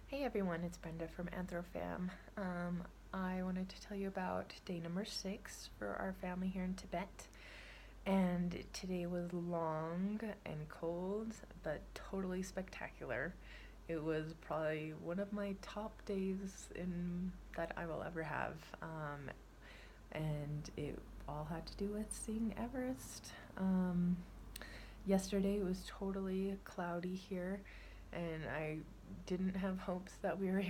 Hey everyone, it's Brenda from AnthroFam. I wanted to tell you about day number 6 for our family here in Tibet. And today was long and cold, but totally spectacular. It was probably one of my top days that I will ever have. And it all had to do with seeing Everest. Yesterday it was totally cloudy here, and I didn't have hopes that we were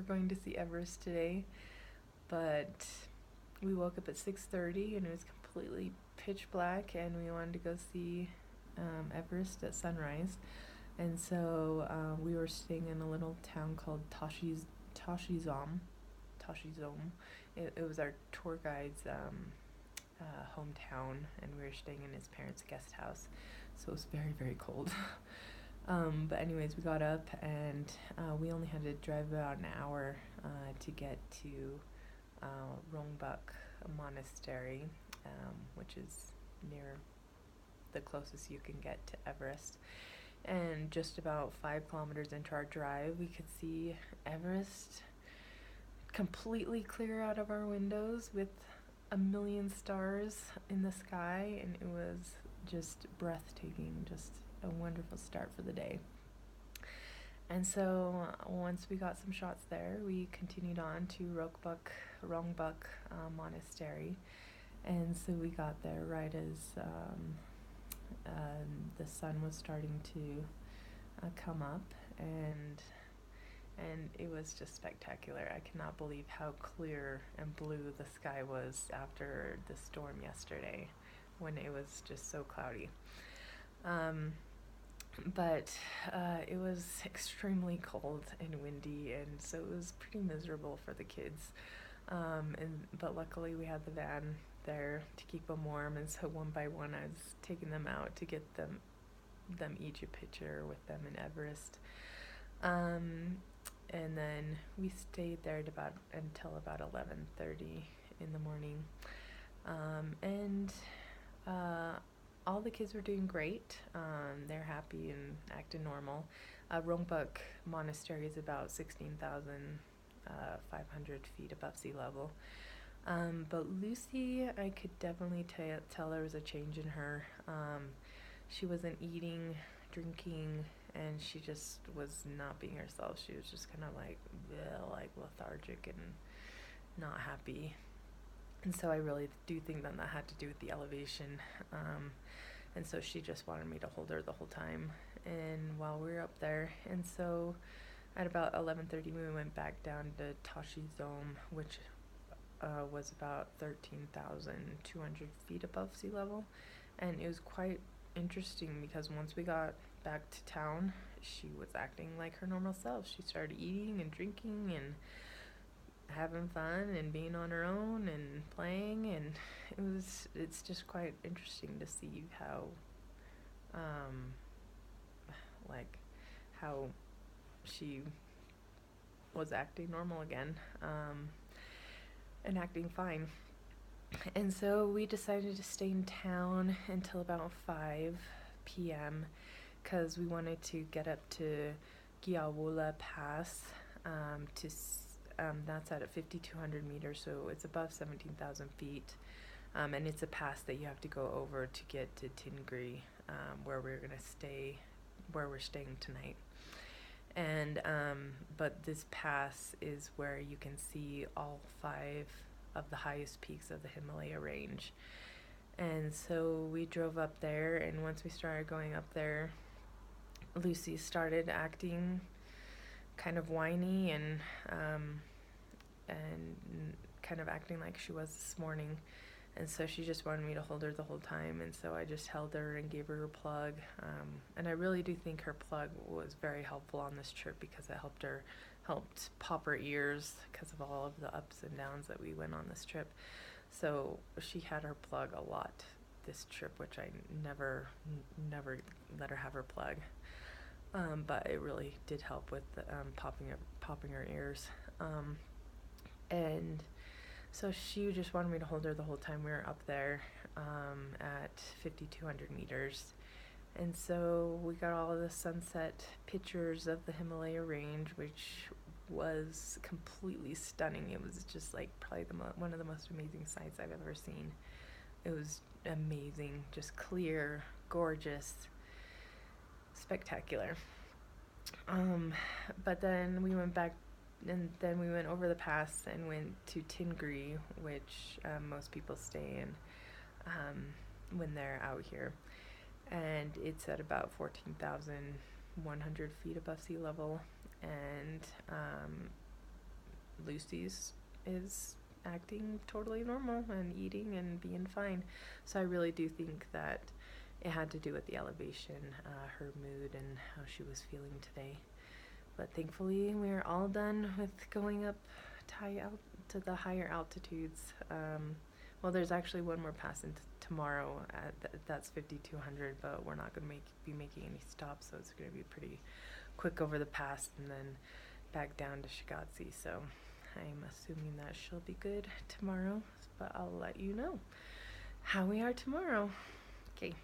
going to see Everest today, but we woke up at 6:30 and it was completely pitch black, and we wanted to go see Everest at sunrise. And so we were staying in a little town called Tashi Dzom. Tashi Dzom. It was our tour guide's hometown, and we were staying in his parents' guest house, so it was very, very cold. But anyways, we got up, and we only had to drive about an hour to get to Rongbuk Monastery, which is near the closest you can get to Everest. And just about 5 kilometers into our drive, we could see Everest completely clear out of our windows with a million stars in the sky, and it was just breathtaking, just a wonderful start for the day. And so once we got some shots there, we continued on to Rongbuk Monastery. And so we got there right as the sun was starting to come up, and it was just spectacular. I cannot believe how clear and blue the sky was after the storm yesterday, when it was just so cloudy. But it was extremely cold and windy, and so it was pretty miserable for the kids. But luckily we had the van there to keep them warm, and so one by one I was taking them out to get them each a picture with them in Everest. And then we stayed there until about 11:30 in the morning. And all the kids were doing great. They're happy and acting normal. Rongbuk Monastery is about 16,500 feet above sea level. But Lucy, I could definitely tell there was a change in her. She wasn't eating, drinking, and she just was not being herself. She was just kind of like lethargic and not happy. And so I really do think that had to do with the elevation. And so she just wanted me to hold her the whole time, and while we were up there. And so at about 11:30 we went back down to Tashi Dzom, which was about 13,200 feet above sea level. And it was quite interesting because once we got back to town, she was acting like her normal self. She started eating and drinking and having fun and being on her own and playing, and it's just quite interesting to see how how she was acting normal again, and acting fine. And so we decided to stay in town until about 5 p.m. because we wanted to get up to Gawu-la Pass. That's at 5,200 meters, so it's above 17,000 feet. And it's a pass that you have to go over to get to Tingri, where we're staying tonight. And but this pass is where you can see all 5 of the highest peaks of the Himalaya range. And so we drove up there, and once we started going up there, Lucy started acting kind of whiny and kind of acting like she was this morning. And so she just wanted me to hold her the whole time, and so I just held her and gave her a plug. And I really do think her plug was very helpful on this trip because it helped pop her ears because of all of the ups and downs that we went on this trip. So she had her plug a lot this trip, which I never let her have her plug. But it really did help with popping her ears. And so she just wanted me to hold her the whole time we were up there at 5,200 meters. And so we got all of the sunset pictures of the Himalaya range, which was completely stunning. It was just like probably one of the most amazing sights I've ever seen. It was amazing, just clear, gorgeous, spectacular. But then we went back, and then we went over the pass and went to Tingri, which most people stay in when they're out here. And it's at about 14,100 feet above sea level. And Lucy's is acting totally normal and eating and being fine. So I really do think that it had to do with the elevation, her mood, and how she was feeling today. But thankfully, we're all done with going up to the higher altitudes. Well, there's actually one more pass tomorrow. That's 5,200, but we're not going to be making any stops, so it's going to be pretty quick over the pass and then back down to Shigatse. So I'm assuming that she'll be good tomorrow, but I'll let you know how we are tomorrow. Okay.